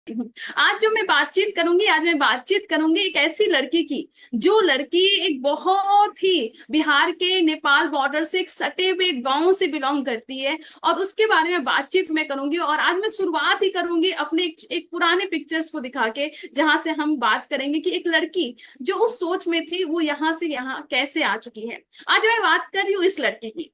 आज जो मैं बातचीत करूंगी, आज मैं बातचीत करूंगी एक ऐसी लड़की की, जो लड़की एक बहुत ही बिहार के नेपाल बॉर्डर से एक सटे हुए गांव से बिलोंग करती है। और उसके बारे में बातचीत मैं करूंगी। और आज मैं शुरुआत ही करूंगी अपने एक पुराने पिक्चर्स को दिखा के, जहां से हम बात करेंगे कि एक लड़की जो उस सोच में थी वो यहाँ से यहाँ कैसे आ चुकी है। आज मैं बात कर रही हूँ इस लड़की की।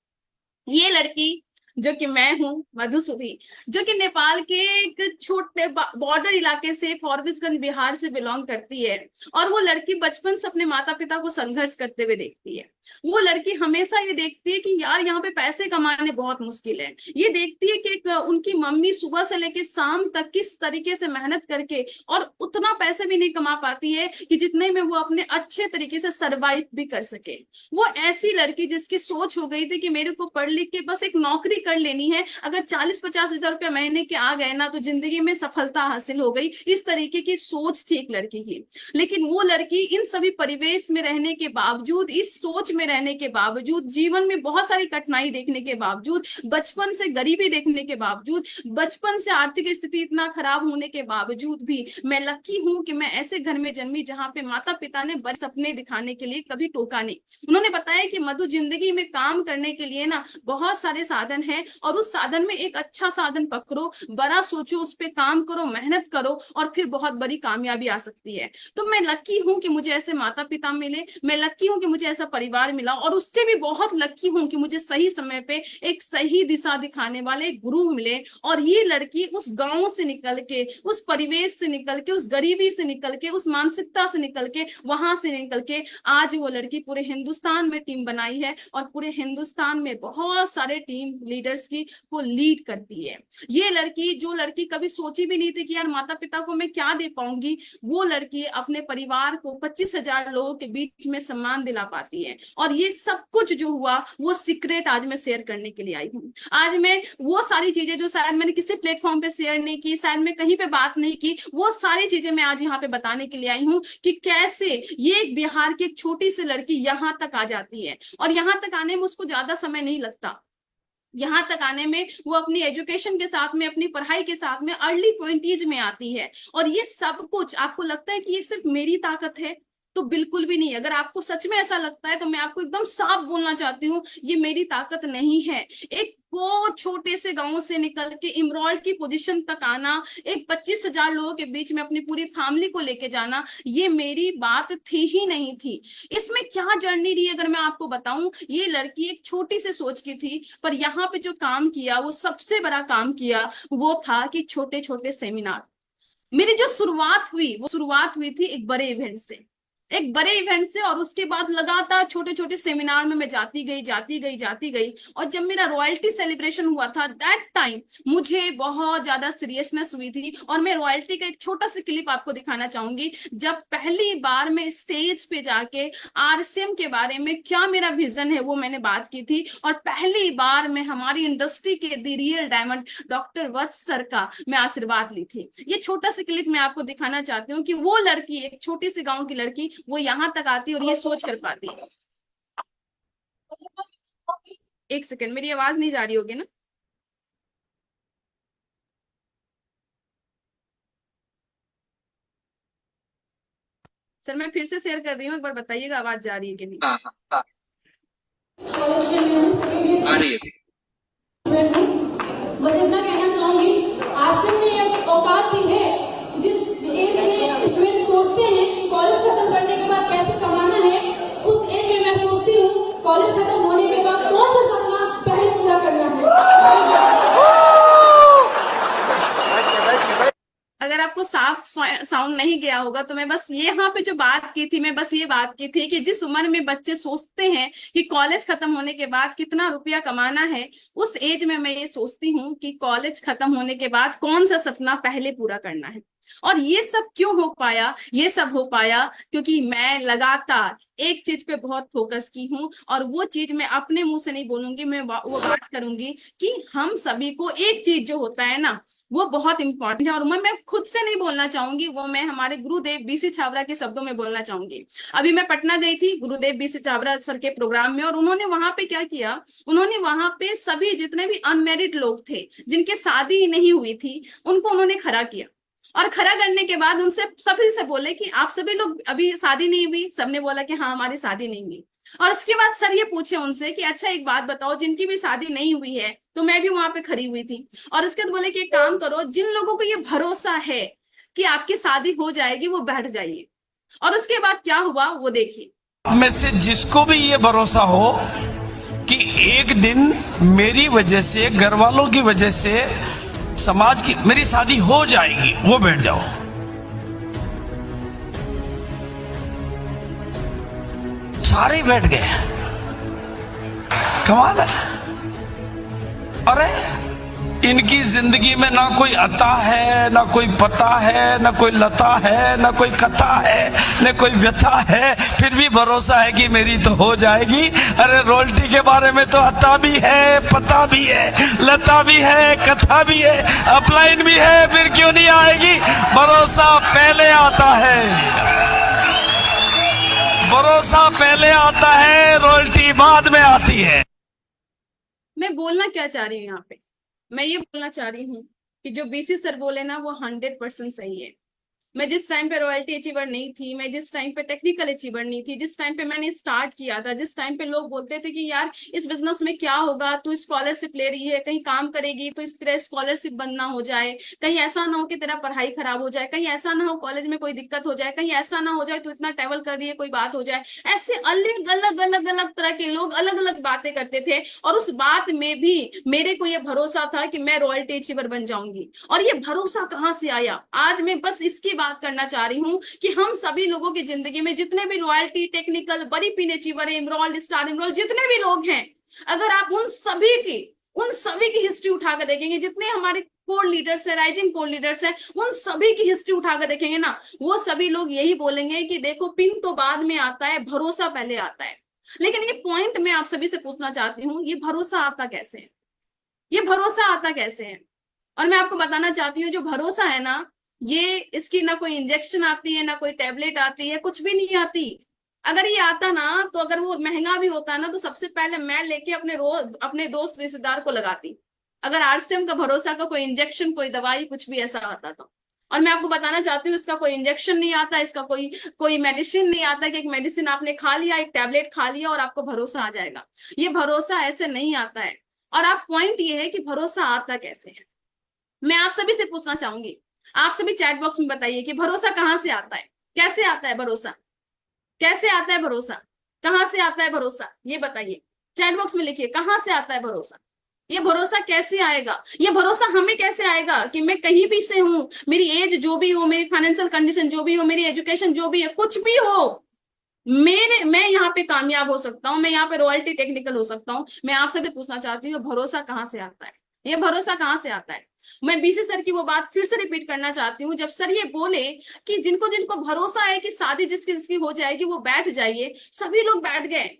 ये लड़की जो कि मैं हूँ, मधुसूरी, जो कि नेपाल के एक छोटे बॉर्डर इलाके से फॉरबिसगंज बिहार से बिलोंग करती है। और वो लड़की बचपन से अपने माता पिता को संघर्ष करते हुए देखती है। वो लड़की हमेशा ये देखती है कि यार यहाँ पे पैसे कमाने बहुत मुश्किल है। ये देखती है कि उनकी मम्मी सुबह से लेकर शाम तक किस तरीके से मेहनत करके और उतना पैसे भी नहीं कमा पाती है कि जितने में वो अपने अच्छे तरीके से सरवाइव भी कर सके। वो ऐसी लड़की जिसकी सोच हो गई थी कि मेरे को पढ़ लिख के बस एक नौकरी कर लेनी है, अगर 40-50 हजार रुपया महीने के आ गए ना तो जिंदगी में सफलता हासिल हो गई। इस तरीके की सोच थी एक लड़की की। लेकिन वो लड़की इन सभी परिवेश में रहने के बावजूद, इस सोच में रहने के बावजूद, जीवन में बहुत सारी कठिनाई देखने के बावजूद, बचपन से गरीबी देखने के बावजूद, बचपन से आर्थिक स्थिति इतना खराब होने के बावजूद भी मैं लकी हूं कि मैं ऐसे घर में जन्मी जहां पे माता पिता ने बड़े सपने दिखाने के लिए कभी टोका नहीं। उन्होंने बताया कि मधु, जिंदगी में काम करने के लिए ना बहुत सारे साधन हैं, और उस साधन में एक अच्छा साधन पकड़ो, बड़ा सोचो, उस पर काम करो, मेहनत करो, और फिर बहुत बड़ी कामयाबी आ सकती है। तो मैं लकी हूं कि मुझे ऐसे माता पिता मिले, मैं लकी हूं कि मुझे ऐसा परिवार मिला, और उससे भी बहुत लकी हूं कि मुझे सही समय पे एक सही दिशा दिखाने वाले गुरु मिले। और ये लड़की उस गांव से निकल के, उस परिवेश से निकल के, उस गरीबी से निकल के, उस मानसिकता से निकल के, वहां से निकल के आज वो लड़की पूरे हिंदुस्तान में टीम बनाई है, और पूरे हिंदुस्तान में बहुत सारे टीम लीडर्स की को लीड करती है। ये लड़की, जो लड़की कभी सोची भी नहीं थी कि यार माता पिता को मैं क्या दे पाऊंगी, वो लड़की अपने परिवार को 25,000 लोगों के बीच में सम्मान दिला पाती है। और ये सब कुछ जो हुआ वो सीक्रेट आज मैं शेयर करने के लिए आई हूँ। आज मैं वो सारी चीजें जो शायद मैंने किसी प्लेटफॉर्म पे शेयर नहीं की, शायद मैं कहीं पे बात नहीं की, वो सारी चीजें मैं आज यहाँ पे बताने के लिए आई हूँ कि कैसे ये एक बिहार की एक छोटी सी लड़की यहाँ तक आ जाती है। और यहाँ तक आने में उसको ज्यादा समय नहीं लगता। यहाँ तक आने में वो अपनी एजुकेशन के साथ में, अपनी पढ़ाई के साथ में अर्ली 20s में आती है। और ये सब कुछ आपको लगता है कि ये सिर्फ मेरी ताकत है, तो बिल्कुल भी नहीं। अगर आपको सच में ऐसा लगता है तो मैं आपको एकदम साफ बोलना चाहती हूँ, ये मेरी ताकत नहीं है। एक बहुत छोटे से गांव से निकल के इमरोल्ड की पोजीशन तक आना, एक 25,000 लोगों के बीच में अपनी पूरी फैमिली को लेके जाना, ये मेरी बात थी ही नहीं थी। इसमें क्या जर्नी रही अगर मैं आपको बताऊं, ये लड़की एक छोटी से सोच की थी, पर यहाँ पे जो काम किया, वो सबसे बड़ा काम किया, वो था कि छोटे छोटे सेमिनार। मेरी जो शुरुआत हुई वो शुरुआत हुई थी एक बड़े इवेंट से, एक बड़े इवेंट से। और उसके बाद लगातार छोटे छोटे सेमिनार में मैं जाती गई, जाती गई, जाती गई। और जब मेरा रॉयल्टी सेलिब्रेशन हुआ था, दैट टाइम मुझे बहुत ज्यादा सीरियसनेस हुई थी। और मैं रॉयल्टी का एक छोटा सा क्लिप आपको दिखाना चाहूंगी। जब पहली बार मैं स्टेज पे जाके आरसीएम के बारे में क्या मेरा विजन है वो मैंने बात की थी, और पहली बार मैं हमारी इंडस्ट्री के दी रियल डायमंड डॉक्टर वत्स सर का मैं आशीर्वाद ली थी। ये छोटा सा क्लिप मैं आपको दिखाना चाहती हूँ कि वो लड़की, एक छोटी सी गांव की लड़की, वो यहां तक आती है और ये सोच कर पाती है। एक सेकंड, मेरी आवाज नहीं जा रही होगी ना? सर मैं फिर से शेयर कर रही हूँ, एक बार बताइएगा आवाज जा रही है कि नहीं। हाँ हाँ हाँ, आ बस रही है। इतना कहना चाहूंगी, आरसीएम ने एक औकात दी है जिस एज में स्टूडेंट सोचते हैं कि कॉलेज खत्म करने के बाद कैसे कमाना है, उस एज में मैं सोचती हूँ कॉलेज खत्म होने के बाद कौन सा सपना पहले पूरा करना है। अगर आपको साफ साउंड नहीं गया होगा तो मैं बस ये यहाँ पे जो बात की थी, मैं बस ये बात की थी कि जिस उम्र में बच्चे सोचते हैं कि कॉलेज खत्म होने के बाद कितना रुपया कमाना है, उस एज में मैं ये सोचती हूँ कि कॉलेज खत्म होने के बाद कौन सा सपना पहले पूरा करना है। और ये सब क्यों हो पाया? ये सब हो पाया क्योंकि मैं लगातार एक चीज पे बहुत फोकस की हूँ। और वो चीज मैं अपने मुंह से नहीं बोलूंगी, मैं वो बात करूंगी कि हम सभी को एक चीज जो होता है ना, वो बहुत इंपॉर्टेंट है। और मैं खुद से नहीं बोलना चाहूंगी, वो मैं हमारे गुरुदेव बीसी छाबड़ा के शब्दों में बोलना चाहूंगी। अभी मैं पटना गई थी गुरुदेव बीसी छाबड़ा सर के प्रोग्राम में, और उन्होंने वहां पे क्या किया, उन्होंने वहां पे सभी जितने भी अनमेरिड लोग थे, जिनके शादी नहीं हुई थी, उनको उन्होंने खड़ा किया। और खड़ा करने के बाद उनसे सभी से बोले कि आप सभी लोग अभी शादी नहीं हुई, सबने बोला कि हाँ हमारी शादी नहीं हुई। और उसके बाद सर ये पूछे उनसे कि अच्छा एक बात बताओ, जिनकी भी शादी नहीं हुई है, तो मैं भी वहां पे खड़ी हुई थी, और उसके बाद बोले कि एक काम करो, जिन लोगों को ये भरोसा है कि आपकी शादी हो जाएगी वो बैठ जाइए। और उसके बाद क्या हुआ वो देखिए। में से जिसको भी ये भरोसा हो कि एक दिन मेरी वजह से, घर वालों की वजह से, समाज की मेरी शादी हो जाएगी, वो बैठ जाओ। सारे बैठ गए। कमाल है। अरे इनकी जिंदगी में ना कोई अता है, ना कोई पता है, ना कोई लता है, ना कोई कथा है, ना कोई व्यथा है, फिर भी भरोसा है कि मेरी तो हो जाएगी। अरे रोल्टी के बारे में तो अता भी है, पता भी है, लता भी है, कथा भी है, अपलाइन भी है, फिर क्यों नहीं आएगी? भरोसा पहले आता है, भरोसा पहले आता है, रोल्टी बाद में आती है। मैं बोलना क्या चाह रही हूँ यहाँ पे, मैं ये बोलना चाह रही हूँ कि जो बीसी सर बोले ना वो 100% सही है। मैं जिस टाइम पे रॉयल्टी अचीवर नहीं थी, मैं जिस टाइम पे टेक्निकल अचीवर नहीं थी, जिस टाइम पे मैंने स्टार्ट किया था, जिस टाइम पे लोग बोलते थे कि यार इस बिजनेस में क्या होगा, तू स्कॉलरशिप ले रही है, कहीं काम करेगी तो इस तरह स्कॉलरशिप बनना हो जाए, कहीं ऐसा ना हो कि तेरा पढ़ाई खराब हो जाए, कहीं ऐसा ना हो कॉलेज में कोई दिक्कत हो जाए, कहीं ऐसा ना हो जाए तू इतना ट्रेवल कर रही है कोई बात हो जाए। ऐसे अलग अलग अलग अलग तरह के लोग अलग अलग बातें करते थे, और उस बात में भी मेरे को ये भरोसा था कि मैं रॉयल्टी अचीवर बन जाऊंगी। और ये भरोसा कहाँ से आया? आज मैं बस इसकी बात करना चाह रही हूँ कि हम सभी लोगों की जिंदगी में जितने भी रॉयल्टी, टेक्निकल, बड़ी पीने अचीवर, एमरॉल्ड, स्टार एमरॉल्ड, जितने भी लोग हैं, अगर आप उन सभी की हिस्ट्री उठाकर देखेंगे, जितने हमारे कोर लीडर्स है, राइजिंग कोर लीडर्स है, उन सभी की हिस्ट्री उठाकर देखेंगे ना, वो सभी लोग यही बोलेंगे कि देखो पिन तो बाद में आता है, भरोसा पहले आता है। लेकिन ये पॉइंट मैं आप सभी से पूछना चाहती हूँ, ये भरोसा आता कैसे है? ये भरोसा आता कैसे है? और मैं आपको बताना चाहती हूँ, जो भरोसा है ना, ये इसकी ना कोई इंजेक्शन आती है, ना कोई टेबलेट आती है, कुछ भी नहीं आती। अगर ये आता ना, तो अगर वो महंगा भी होता ना, तो सबसे पहले मैं लेके अपने दोस्त रिश्तेदार को लगाती। अगर आरसीएम का भरोसा का कोई इंजेक्शन, कोई दवाई, कुछ भी ऐसा आता तो। और मैं आपको बताना चाहती हूँ, इसका कोई इंजेक्शन नहीं आता, इसका कोई कोई मेडिसिन नहीं आता कि एक मेडिसिन आपने खा लिया, एक टैबलेट खा लिया और आपको भरोसा आ जाएगा। ये भरोसा ऐसे नहीं आता है। और आप पॉइंट ये है कि भरोसा आता कैसे है, मैं आप सभी से पूछना चाहूंगी। आप सभी चैट बॉक्स में बताइए कि भरोसा कहाँ से आता है, कैसे आता है भरोसा, कैसे आता है भरोसा, कहाँ से आता है भरोसा, ये बताइए। चैट बॉक्स में लिखिए कहाँ से आता है भरोसा, ये भरोसा कैसे आएगा, ये भरोसा हमें कैसे आएगा कि मैं कहीं भी से हूं, मेरी एज जो भी हो, मेरी फाइनेंशियल कंडीशन जो भी हो, मेरी एजुकेशन जो भी है, कुछ भी हो, मैं यहाँ पे कामयाब हो सकता हूँ, मैं यहाँ पे रॉयल्टी टेक्निकल हो सकता हूँ। मैं आपसे भी पूछना चाहती हूँ, भरोसा कहाँ से आता है, ये भरोसा कहाँ से आता है? मैं बीसी सर की वो बात फिर से रिपीट करना चाहती हूँ, जब सर ये बोले कि जिनको जिनको भरोसा है कि शादी जिसकी जिसकी हो जाएगी वो बैठ जाइए, सभी लोग बैठ गए।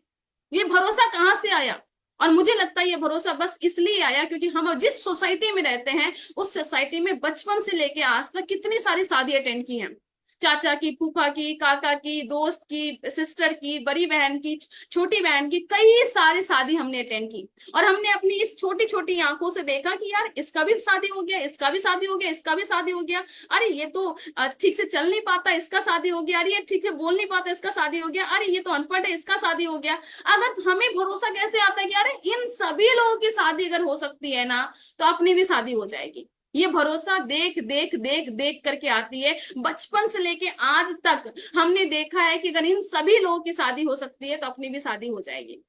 ये भरोसा कहाँ से आया? और मुझे लगता है ये भरोसा बस इसलिए आया क्योंकि हम जिस सोसाइटी में रहते हैं, उस सोसाइटी में बचपन से लेके आज तक कितनी सारी शादी अटेंड की हैं, चाचा की, फूफा की, काका की, दोस्त की, सिस्टर की, बड़ी बहन की, छोटी बहन की, कई सारी शादी हमने अटेंड की। और हमने अपनी इस छोटी छोटी आंखों से देखा कि यार इसका भी शादी हो गया, इसका भी शादी हो गया, इसका भी शादी हो गया, अरे ये तो ठीक से चल नहीं पाता, इसका शादी हो गया, अरे ये ठीक से बोल नहीं पाता, इसका शादी हो गया, अरे ये तो अनपढ़ है, इसका शादी हो गया। अगर हमें भरोसा कैसे आता है कि अरे इन सभी लोगों की शादी अगर हो सकती है ना, तो अपनी भी शादी हो जाएगी। ये भरोसा देख देख देख देख करके आती है। बचपन से लेके आज तक हमने देखा है कि अगर इन सभी लोगों की शादी हो सकती है तो अपनी भी शादी हो जाएगी।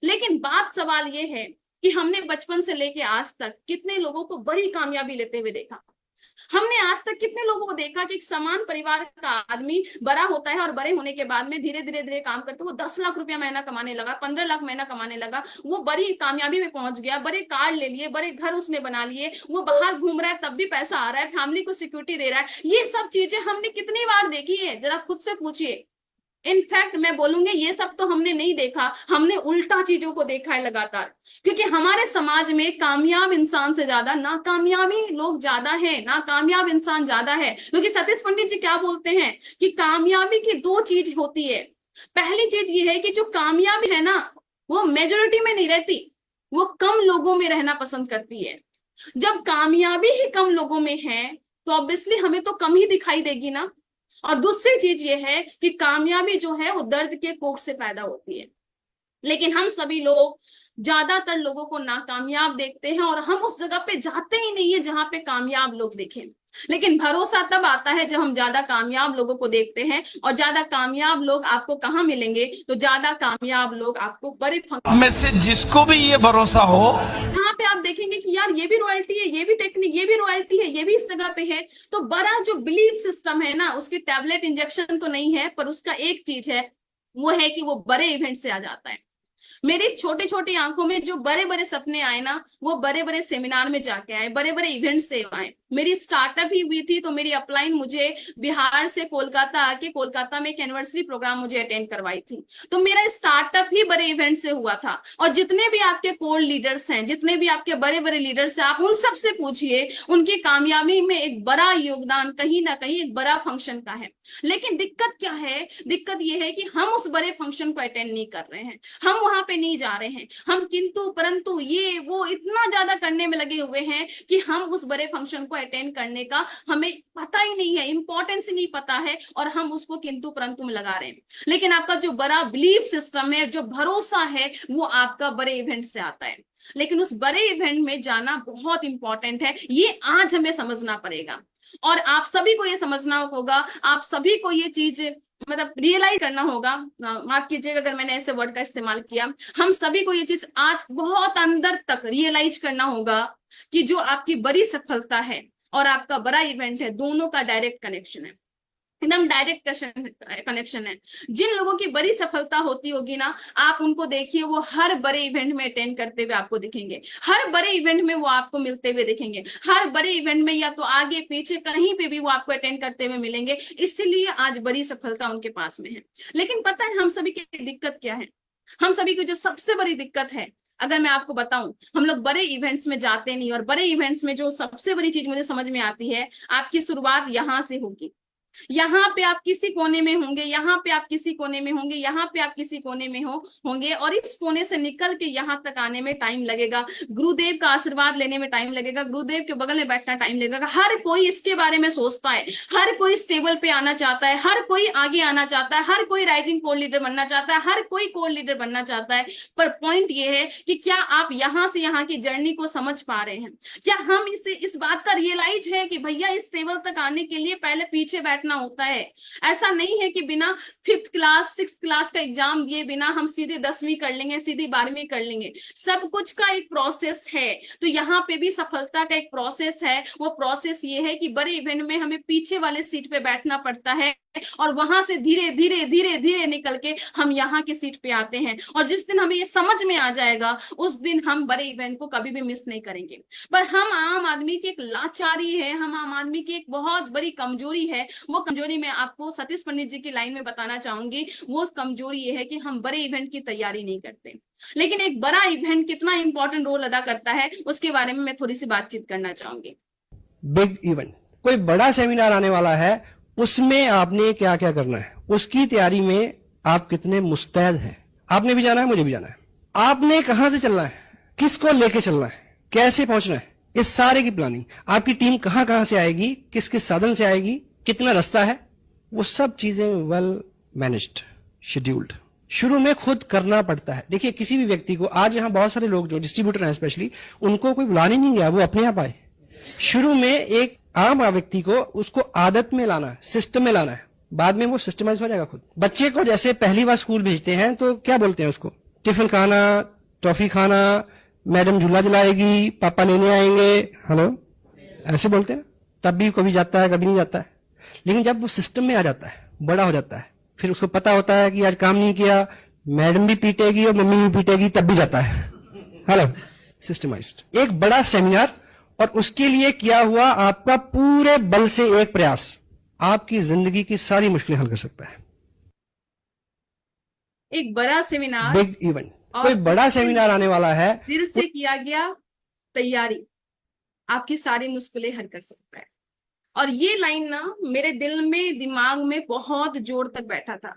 लेकिन बात सवाल ये है कि हमने बचपन से लेके आज तक कितने लोगों को बड़ी कामयाबी लेते हुए देखा। हमने आज तक कितने लोगों को देखा कि एक समान परिवार का आदमी बड़ा होता है और बड़े होने के बाद में धीरे धीरे धीरे काम करके वो 10 लाख रुपया महीना कमाने लगा, 15 लाख महीना कमाने लगा, वो बड़ी कामयाबी में पहुंच गया, बड़े कार ले लिए, बड़े घर उसने बना लिए, वो बाहर घूम रहा है तब भी पैसा आ रहा है, फैमिली को सिक्योरिटी दे रहा है। ये सब चीजें हमने कितनी बार देखी है, जरा खुद से पूछिए। इनफैक्ट मैं बोलूंगी ये सब तो हमने नहीं देखा, हमने उल्टा चीजों को देखा है लगातार। क्योंकि हमारे समाज में कामयाब इंसान से ज्यादा नाकामयाबी लोग ज्यादा है, नाकामयाब इंसान ज्यादा है। क्योंकि सतीश पंडित जी क्या बोलते हैं कि कामयाबी की दो चीज होती है। पहली चीज ये है कि जो कामयाबी है ना, वो मेजोरिटी में नहीं रहती, वो कम लोगों में रहना पसंद करती है। जब कामयाबी ही कम लोगों में है तो ऑब्वियसली हमें तो कम ही दिखाई देगी ना। और दूसरी चीज ये है कि कामयाबी जो है वो दर्द के कोख से पैदा होती है, लेकिन हम सभी लोग ज्यादातर लोगों को नाकामयाब देखते हैं और हम उस जगह पे जाते ही नहीं है जहां पे कामयाब लोग दिखें। लेकिन भरोसा तब आता है जब हम ज्यादा कामयाब लोगों को देखते हैं, और ज्यादा कामयाब लोग आपको कहाँ मिलेंगे, तो ज्यादा कामयाब लोग आपको बड़े में से जिसको भी ये भरोसा हो, यहाँ पे आप देखेंगे कि यार ये भी रॉयल्टी है, ये भी टेक्निक, ये भी रॉयल्टी है, ये भी इस जगह पे है। तो बड़ा जो बिलीफ सिस्टम है ना, उसकी टैबलेट इंजेक्शन तो नहीं है, पर उसका एक चीज है, वो है कि वो बड़े इवेंट से आ जाता है। मेरी छोटी छोटी आंखों में जो बड़े बड़े सपने आए ना, वो बड़े बड़े सेमिनार में जाके आए, बड़े बड़े इवेंट से आए। मेरी स्टार्टअप ही हुई थी तो मेरी अपलाइन मुझे बिहार से कोलकाता आके कोलकाता में एक एनिवर्सरी प्रोग्राम मुझे अटेंड करवाई थी। तो मेरा स्टार्टअप ही बड़े इवेंट से हुआ था। और जितने भी आपके कोर लीडर्स हैं, जितने भी आपके बड़े बड़े लीडर्स हैं, आप उन सबसे पूछिए, उनकी कामयाबी में एक बड़ा योगदान कहीं ना कहीं एक बड़ा फंक्शन का है। लेकिन दिक्कत क्या है, दिक्कत यह है कि हम उस बड़े फंक्शन को अटेंड नहीं कर रहे हैं, हम वहां पे नहीं जा रहे हैं। हम किंतु परंतु ये वो इतना ज्यादा करने में लगे हुए हैं कि हम उस बड़े फंक्शन को अटेंड करने का हमें पता ही नहीं है, इंपॉर्टेंस ही नहीं पता है, और हम उसको किंतु परंतु में लगा रहे हैं। लेकिन आपका जो बड़ा बिलीफ सिस्टम है, जो भरोसा है, वो आपका बड़े इवेंट से आता है। लेकिन उस बड़े इवेंट में जाना बहुत इंपॉर्टेंट है, ये आज हमें समझना पड़ेगा। और आप सभी को ये समझना होगा, आप सभी को ये चीज मतलब रियलाइज करना होगा। माफ कीजिएगा अगर मैंने ऐसे वर्ड का इस्तेमाल किया। हम सभी को ये चीज आज बहुत अंदर तक रियलाइज करना होगा कि जो आपकी बड़ी सफलता है और आपका बड़ा इवेंट है, दोनों का डायरेक्ट कनेक्शन है, एकदम डायरेक्ट कनेक्शन है। जिन लोगों की बड़ी सफलता होती होगी ना, आप उनको देखिए, वो हर बड़े इवेंट में अटेंड करते हुए आपको दिखेंगे, हर बड़े इवेंट में वो आपको मिलते हुए दिखेंगे, हर बड़े इवेंट में या तो आगे पीछे कहीं पे भी वो आपको अटेंड करते हुए मिलेंगे। इसलिए आज बड़ी सफलता उनके पास में है। लेकिन पता है हम सभी की दिक्कत क्या है? हम सभी की जो सबसे बड़ी दिक्कत है, अगर मैं आपको बताऊं, हम लोग बड़े इवेंट्स में जाते नहीं। और बड़े इवेंट्स में जो सबसे बड़ी चीज मुझे समझ में आती है, आपकी शुरुआत यहां से होगी। यहाँ पे आप किसी कोने में होंगे, यहाँ पे आप किसी कोने में होंगे, यहाँ पे आप किसी कोने में होंगे, और इस कोने से निकल के यहाँ तक आने में टाइम लगेगा। गुरुदेव का आशीर्वाद लेने में टाइम लगेगा, गुरुदेव के बगल में बैठना टाइम लगेगा। हर कोई इसके बारे में सोचता है, हर कोई इस टेबल पे आना चाहता है, हर कोई आगे आना चाहता है, हर कोई राइजिंग कोर लीडर बनना चाहता है, हर कोई कोर लीडर बनना चाहता है। पर पॉइंट ये है कि क्या आप यहाँ से यहाँ की जर्नी को समझ पा रहे हैं? क्या हम इस बात का रियलाइज है कि भैया इस टेबल तक आने के लिए पहले पीछे बैठना होता है। ऐसा नहीं है कि बिना 5th क्लास 6th क्लास का एग्जाम दिए बिना हम सीधे 10वीं कर लेंगे, सीधी 12वीं कर लेंगे। सब कुछ का एक प्रोसेस है। तो यहाँ पे भी सफलता का एक प्रोसेस है। वो प्रोसेस ये है कि बड़े इवेंट में हमें पीछे वाले सीट पे बैठना पड़ता है, और वहां से धीरे धीरे धीरे धीरे निकल के हम यहाँ की सीट पे आते हैं। और जिस दिन हमें ये समझ में आ जाएगा, उस दिन हम बड़े इवेंट को कभी भी मिस नहीं करेंगे। पर हम आम आदमी की एक लाचारी है, हम आम आदमी की एक बहुत बड़ी कमजोरी है। वो कमजोरी मैं आपको सतीश पंडित जी की लाइन में बताना चाहूंगी। वो कमजोरी ये है कि हम बड़े इवेंट की तैयारी नहीं करते। लेकिन एक बड़ा इवेंट कितना इंपॉर्टेंट रोल अदा करता है, उसके बारे में मैं थोड़ी सी बातचीत करना चाहूंगी। बिग इवेंट, कोई बड़ा सेमिनार आने वाला है, उसमें आपने क्या क्या करना है, उसकी तैयारी में आप कितने मुस्तैद हैं। आपने भी जाना है, मुझे भी जाना है। आपने कहां से चलना है, किसको लेके चलना है, कैसे पहुंचना है, इस सारे की प्लानिंग। आपकी टीम कहां कहां से आएगी, किस किस साधन से आएगी, कितना रास्ता है, वो सब चीजें वेल मैनेज्ड, शेड्यूल्ड शुरू में खुद करना पड़ता है। देखिए, किसी भी व्यक्ति को, आज यहां बहुत सारे लोग जो डिस्ट्रीब्यूटर हैं स्पेशली, उनको कोई बुलाने नहीं गया, वो अपने आप आए। शुरू में एक आम व्यक्ति को उसको आदत में लाना है, सिस्टम में लाना है, बाद में वो सिस्टमाइज हो जाएगा खुद। बच्चे को जैसे पहली बार स्कूल भेजते हैं तो क्या बोलते हैं उसको, टिफिन खाना, टॉफी खाना, मैडम झूला जलाएगी, पापा लेने आएंगे, हेलो, ऐसे बोलते हैं। तब भी कभी जाता है, कभी नहीं जाता है। लेकिन जब वो सिस्टम में आ जाता है, बड़ा हो जाता है, फिर उसको पता होता है कि आज काम नहीं किया, मैडम भी पीटेगी और मम्मी भी पीटेगी, तब भी जाता है। Hello, systemised. एक बड़ा सेमिनार और उसके लिए किया हुआ आपका पूरे बल से एक प्रयास आपकी जिंदगी की सारी मुश्किलें हल कर सकता है। एक बड़ा सेमिनार, बिग इवेंट, कोई बड़ा सेमिनार आने वाला है, दिल से किया गया तैयारी आपकी सारी मुश्किलें हल कर सकता है। और ये लाइन ना मेरे दिल में, दिमाग में बहुत जोर तक बैठा था।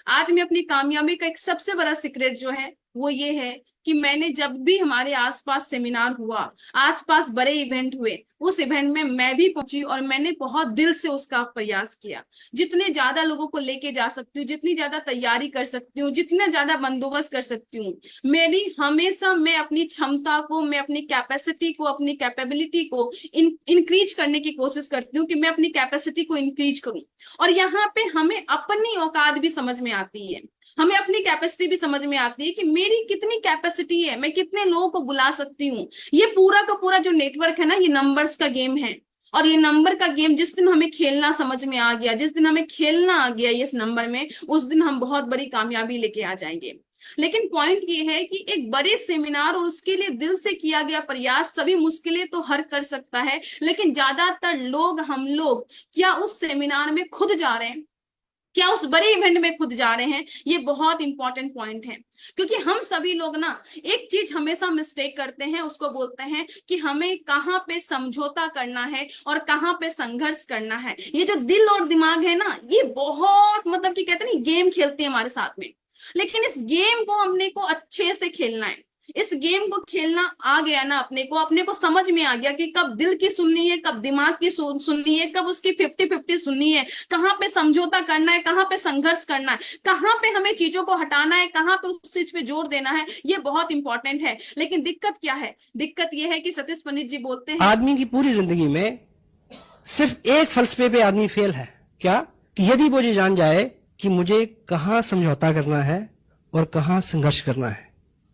आज मैं अपनी कामयाबी का एक सबसे बड़ा सीक्रेट जो है वो ये है कि मैंने जब भी हमारे आसपास सेमिनार हुआ, आसपास बड़े इवेंट हुए, उस इवेंट में मैं भी पहुंची और मैंने बहुत दिल से उसका प्रयास किया। जितने ज्यादा लोगों को लेके जा सकती हूँ, जितनी ज्यादा तैयारी कर सकती हूँ, जितना ज्यादा बंदोबस्त कर सकती हूँ, मेरी हमेशा मैं अपनी क्षमता को, मैं अपनी कैपेसिटी को, अपनी कैपेबिलिटी को इंक्रीज करने की कोशिश करती हूँ कि मैं अपनी कैपेसिटी को इंक्रीज करूं। और यहाँ पे हमें अपनी औकात भी समझ में आती है, हमें अपनी कैपेसिटी भी समझ में आती है कि मेरी कितनी कैपेसिटी है, मैं कितने लोगों को बुला सकती हूँ। ये पूरा का पूरा जो नेटवर्क है ना, ये नंबर्स का गेम है। और ये नंबर का गेम जिस दिन हमें खेलना समझ में आ गया, जिस दिन हमें खेलना आ गया इस नंबर में, उस दिन हम बहुत बड़ी कामयाबी लेके आ जाएंगे। लेकिन पॉइंट ये है कि एक बड़े सेमिनार और उसके लिए दिल से किया गया प्रयास सभी मुश्किलें तो हल कर सकता है, लेकिन ज्यादातर लोग, हम लोग क्या उस सेमिनार में खुद जा रहे हैं, क्या उस बड़े इवेंट में खुद जा रहे हैं? ये बहुत इंपॉर्टेंट पॉइंट है। क्योंकि हम सभी लोग ना एक चीज हमेशा मिस्टेक करते हैं, उसको बोलते हैं कि हमें कहाँ पे समझौता करना है और कहाँ पे संघर्ष करना है। ये जो दिल और दिमाग है ना, ये बहुत मतलब कि कहते हैं गेम खेलते हैं हमारे साथ में। लेकिन इस गेम को हमने को अच्छे से खेलना है। इस गेम को खेलना आ गया ना अपने को समझ में आ गया कि कब दिल की सुननी है, कब दिमाग की सुननी है, कब उसकी 50-50 सुननी है, कहाँ पे समझौता करना है, कहाँ पे संघर्ष करना है, कहाँ पे हमें चीजों को हटाना है, कहाँ पे उस चीज पे जोर देना है। ये बहुत इंपॉर्टेंट है। लेकिन दिक्कत क्या है? दिक्कत ये है कि सतीश पंडित जी बोलते हैं, आदमी की पूरी जिंदगी में सिर्फ एक फलसफे पे आदमी फेल है, क्या? कि यदि वो ये जान जाए कि मुझे कहाँ समझौता करना है और कहाँ संघर्ष करना है।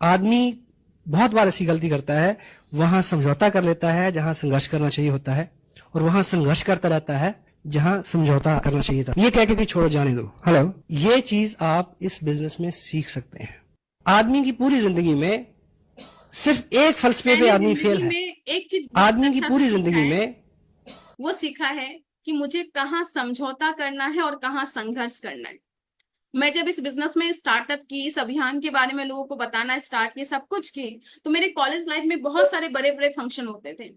आदमी बहुत बार ऐसी गलती करता है, वहां समझौता कर लेता है जहां संघर्ष करना चाहिए होता है, और वहां संघर्ष करता रहता है जहां समझौता करना चाहिए था। ये कह के कि छोड़ो, जाने दो। हेलो, ये चीज आप इस बिजनेस में सीख सकते हैं। आदमी की पूरी जिंदगी में सिर्फ एक फलसफे पे आदमी फेल है। एक चीज आदमी की पूरी जिंदगी में वो सीखा है कि मुझे कहाँ समझौता करना है और कहाँ संघर्ष करना है। मैं जब इस बिजनेस में स्टार्टअप की, इस अभियान के बारे में लोगों को बताना स्टार्ट की, सब कुछ की, तो मेरे कॉलेज लाइफ में बहुत सारे बड़े बड़े फंक्शन होते थे।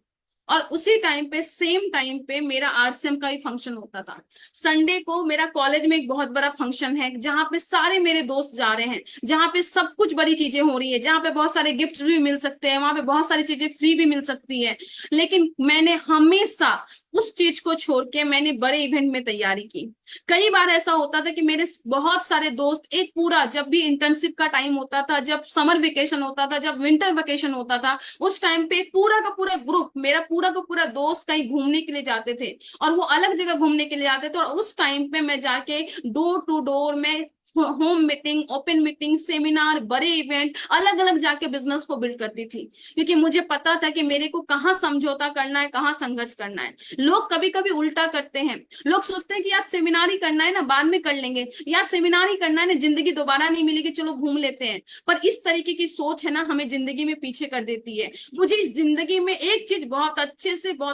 और उसी टाइम पे, सेम टाइम पे मेरा आरसीएम का भी फंक्शन होता था। संडे को मेरा कॉलेज में एक बहुत बड़ा फंक्शन है जहां पे सारे मेरे दोस्त जा रहे हैं, जहां पे सब कुछ बड़ी चीजें हो रही है, जहां पे बहुत सारे गिफ्ट भी मिल सकते हैं, वहां पे बहुत सारी चीजें फ्री भी मिल सकती है। लेकिन मैंने हमेशा उस चीज को छोड़ के मैंने बड़े इवेंट में तैयारी की। कई बार ऐसा होता था कि मेरे बहुत सारे दोस्त एक पूरा, जब भी इंटर्नशिप का टाइम होता था, जब समर वेकेशन होता था, जब विंटर वेकेशन होता था, उस टाइम पे पूरा का पूरा ग्रुप, मेरा पूरा का पूरा दोस्त कहीं घूमने के लिए जाते थे, और वो अलग जगह घूमने के लिए जाते थे। और उस टाइम पे मैं जाके डोर टू डोर में home meeting, open meeting, seminar, बड़े इवेंट, अलग अलग जाके बिजनेस को बिल्ड करती थी। क्योंकि मुझे पता था कि मेरे को कहाँ समझौता करना है, कहाँ संघर्ष करना है। लोग कभी कभी उल्टा करते हैं। लोग सोचते हैं कि यार सेमिनार ही करना है ना, बाद में कर लेंगे, यार सेमिनार ही करना है ना, जिंदगी दोबारा नहीं मिलेगी, चलो घूम लेते हैं। पर इस तरीके की सोच है ना, हमें जिंदगी में पीछे कर देती है। मुझे इस जिंदगी में एक चीज बहुत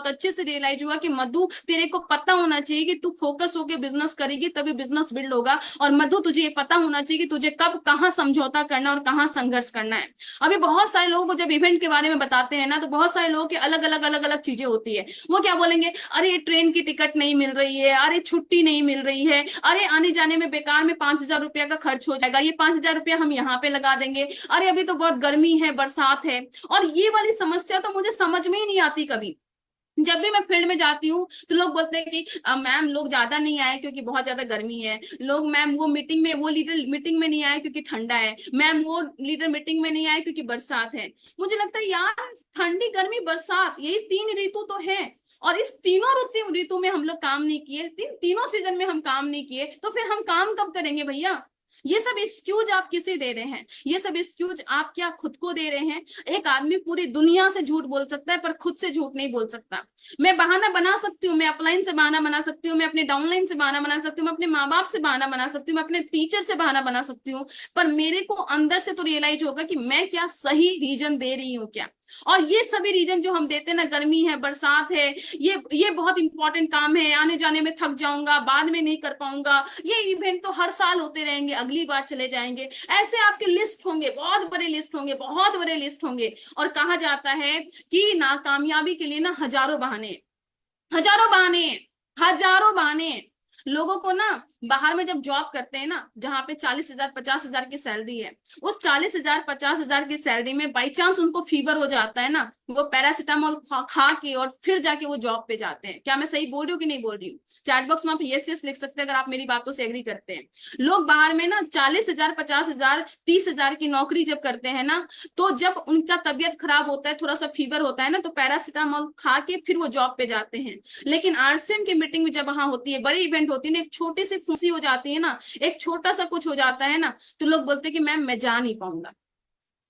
अच्छे से रियलाइज हुआ कि मधु, तेरे को पता होना चाहिए कि तू फोकस होकर बिजनेस करेगी तभी बिजनेस बिल्ड होगा। और मधु, तुझे पता होना चाहिए कि तुझे कब कहाँ समझौता करना और कहाँ संघर्ष करना है। अभी बहुत सारे लोगों को जब इवेंट के बारे में बताते हैं ना, तो बहुत सारे लोगों की अलग अलग चीजें होती है। वो क्या बोलेंगे, अरे ट्रेन की टिकट नहीं मिल रही है, अरे छुट्टी नहीं मिल रही है, अरे आने जाने में बेकार में 5,000 रुपया का खर्च हो जाएगा, ये 5,000 रुपया हम यहाँ पे लगा देंगे, अरे अभी तो बहुत गर्मी है, बरसात है। और ये वाली समस्या तो मुझे समझ में ही नहीं आती कभी। जब भी मैं फील्ड में जाती हूँ तो लोग बोलते हैं कि मैम लोग ज्यादा नहीं आए क्योंकि बहुत ज्यादा गर्मी है, लोग मैम वो मीटिंग में, वो लीडर मीटिंग में नहीं आए क्योंकि ठंडा है, मैम वो लीडर मीटिंग में नहीं आए क्योंकि बरसात है। मुझे लगता है यार, ठंडी, गर्मी, बरसात, यही 3 ऋतु तो है, और इस तीनों ऋतु में हम लोग काम नहीं किए, तीनों सीजन में हम काम नहीं किए, तो फिर हम काम कब करेंगे भैया? ये सब एक्सक्यूज आप किसे दे रहे हैं? ये सब एक्सक्यूज आप क्या खुद को दे रहे हैं? एक आदमी पूरी दुनिया से झूठ बोल सकता है पर खुद से झूठ नहीं बोल सकता। मैं बहाना बना सकती हूँ, मैं अपलाइन से बहाना बना सकती हूँ, मैं अपने डाउनलाइन से बहाना बना सकती हूँ, मैं अपने माँ बाप से बहाना बना सकती हूँ, मैं अपने टीचर से बहाना बना सकती हूँ, पर मेरे को अंदर से तो रियलाइज होगा कि मैं क्या सही रीजन दे रही हूँ क्या। और ये सभी रीजन जो हम देते हैं ना, गर्मी है, बरसात है, ये बहुत इंपॉर्टेंट काम है, आने जाने में थक जाऊंगा, बाद में नहीं कर पाऊंगा, ये इवेंट तो हर साल होते रहेंगे, अगली बार चले जाएंगे, ऐसे आपके लिस्ट होंगे, बहुत बड़े लिस्ट होंगे, बहुत बड़े लिस्ट होंगे। और कहा जाता है कि नाकामयाबी के लिए ना हजारों बहाने, हजारों बहाने, हजारों बहाने। लोगों को ना बाहर में जब जॉब करते हैं ना, जहाँ पे 40,000 50,000 की सैलरी है, उस 40,000 50,000 की सैलरी में बाई चांस उनको फीवर हो जाता है ना, वो पैरासिटामोल खा के और फिर जाके वो जॉब पे जाते हैं। क्या मैं सही बोल रही हूँ कि नहीं बोल रही हूँ? चैट बॉक्स में आप यस लिख सकते हैं अगर आप मेरी बातों से एग्री करते हैं। लोग बाहर में ना 40,000 50,000 30,000 की नौकरी जब करते हैं ना, तो जब उनका तबियत खराब होता है, थोड़ा सा फीवर होता है ना, तो पैरासिटामोल खा के फिर वो जॉब पे जाते हैं। लेकिन आरसीएम की मीटिंग में जब वहां होती है, बड़ी इवेंट होती है ना, एक छोटी सी फुंसी हो जाती है ना, एक छोटा सा कुछ हो जाता है ना, तो लोग बोलते हैं कि मैम मैं जा नहीं पाऊंगा।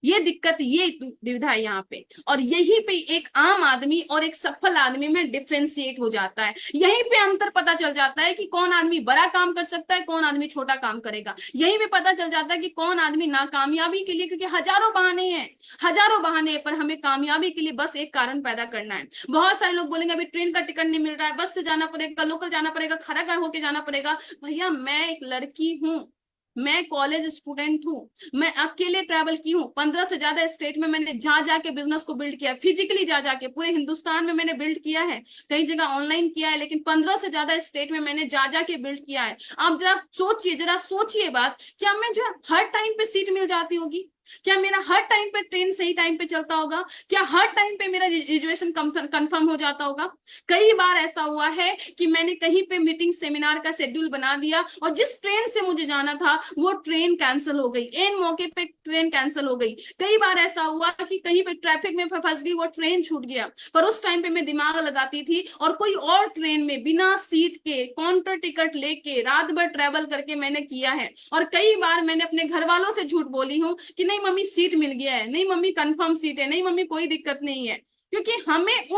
ये दिक्कत, ये दुविधा है यहाँ पे। और यहीं पे एक आम आदमी और एक सफल आदमी में डिफ्रेंशिएट हो जाता है। यहीं पे अंतर पता चल जाता है कि कौन आदमी बड़ा काम कर सकता है, कौन आदमी छोटा काम करेगा। यहीं पे पता चल जाता है कि कौन आदमी नाकामयाबी के लिए, क्योंकि हजारों बहाने हैं, हजारों बहाने हैं, पर हमें कामयाबी के लिए बस एक कारण पैदा करना है। बहुत सारे लोग बोलेंगे अभी ट्रेन का टिकट नहीं मिल रहा है, बस से जाना पड़ेगा, लोकल जाना पड़ेगा, खड़ा होके जाना पड़ेगा। भैया मैं एक लड़की हूँ, मैं कॉलेज स्टूडेंट हूँ, मैं अकेले ट्रैवल की हूँ। 15 से ज्यादा स्टेट में मैंने जा जाके बिजनेस को बिल्ड किया, फिजिकली जा जाके पूरे हिंदुस्तान में मैंने बिल्ड किया है, कई जगह ऑनलाइन किया है, लेकिन 15 से ज्यादा स्टेट में मैंने जा जाके बिल्ड किया है। आप जरा सोचिए बात, क्या मैं जो हर टाइम पे सीट मिल जाती होगी? क्या मेरा हर टाइम पे ट्रेन सही टाइम पे चलता होगा? क्या हर टाइम पे मेरा रिजर्वेशन कंफर्म हो जाता होगा? कई बार ऐसा हुआ है कि मैंने कहीं पे मीटिंग सेमिनार का शेड्यूल बना दिया और जिस ट्रेन से मुझे जाना था वो ट्रेन कैंसिल हो गई, एन मौके पे ट्रेन कैंसिल हो गई। कई बार ऐसा हुआ कि कहीं पे ट्रैफिक में फंस गई, वो ट्रेन छूट गया, पर उस टाइम पे मैं दिमाग लगाती थी और कोई और ट्रेन में बिना सीट के काउंटर टिकट लेके रात भर ट्रेवल करके मैंने किया है। और कई बार मैंने अपने घर वालों से झूठ बोली हूँ कि नहीं मम्मी सीट मिल गया है, नहीं मम्मी कंफर्म सीट है, नहीं मम्मी कोई दिक्कत नहीं है। क्योंकि हमें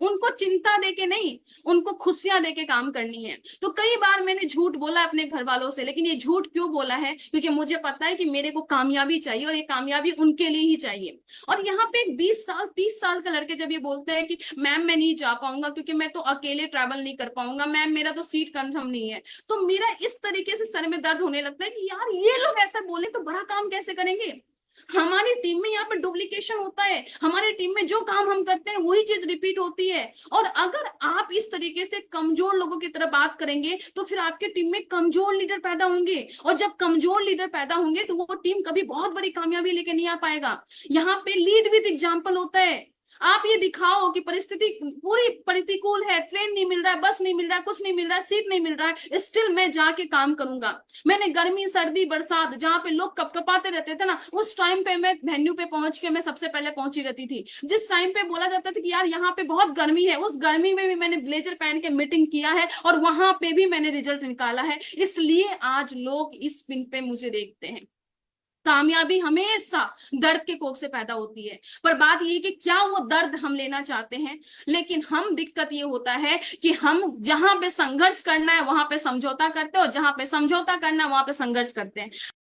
उनको चिंता देके नहीं, उनको खुशियां देके काम करनी है। तो कई बार मैंने झूठ बोला अपने घर वालों से, लेकिन ये झूठ क्यों बोला है? क्योंकि मुझे पता है कि मेरे को कामयाबी चाहिए और ये कामयाबी उनके लिए ही चाहिए। और यहाँ पे एक 20 साल 30 साल का लड़के जब ये बोलते हैं कि मैम मैं नहीं जा पाऊंगा क्योंकि मैं तो अकेले ट्रैवल नहीं कर पाऊंगा, मैम मेरा तो सीट कंफर्म नहीं है, तो मेरा इस तरीके से सर में दर्द होने लगता है कि यार ये लोग ऐसा बोले तो बड़ा काम कैसे करेंगे? हमारी टीम में यहाँ पे डुप्लीकेशन होता है, हमारी टीम में जो काम हम करते हैं वही चीज रिपीट होती है। और अगर आप इस तरीके से कमजोर लोगों की तरह बात करेंगे तो फिर आपके टीम में कमजोर लीडर पैदा होंगे, और जब कमजोर लीडर पैदा होंगे तो वो टीम कभी बहुत बड़ी कामयाबी लेके नहीं आ पाएगा। यहाँ पे लीड विद एग्जाम्पल होता है। आप ये दिखाओ कि परिस्थिति पूरी प्रतिकूल है, ट्रेन नहीं मिल रहा है, बस नहीं मिल रहा है, कुछ नहीं मिल रहा है, सीट नहीं मिल रहा है, स्टिल मैं जाके काम करूंगा। मैंने गर्मी सर्दी बरसात जहां पे लोग कपकपाते रहते थे ना, उस टाइम पे मैं वेन्यू पे पहुंच के मैं सबसे पहले पहुंची रहती थी। जिस टाइम पे बोला जाता था कि यार यहाँ पे बहुत गर्मी है, उस गर्मी में भी मैंने ब्लेजर पहन के मीटिंग किया है और वहां पे भी मैंने रिजल्ट निकाला है। इसलिए आज लोग इस पिन पे मुझे देखते हैं। कामयाबी हमेशा दर्द के कोख से पैदा होती है, पर बात ये कि क्या वो दर्द हम लेना चाहते हैं। लेकिन हम दिक्कत ये होता है कि हम जहां पे संघर्ष करना है वहां पे समझौता करते हैं, और जहां पे समझौता करना है वहां पे संघर्ष करते हैं।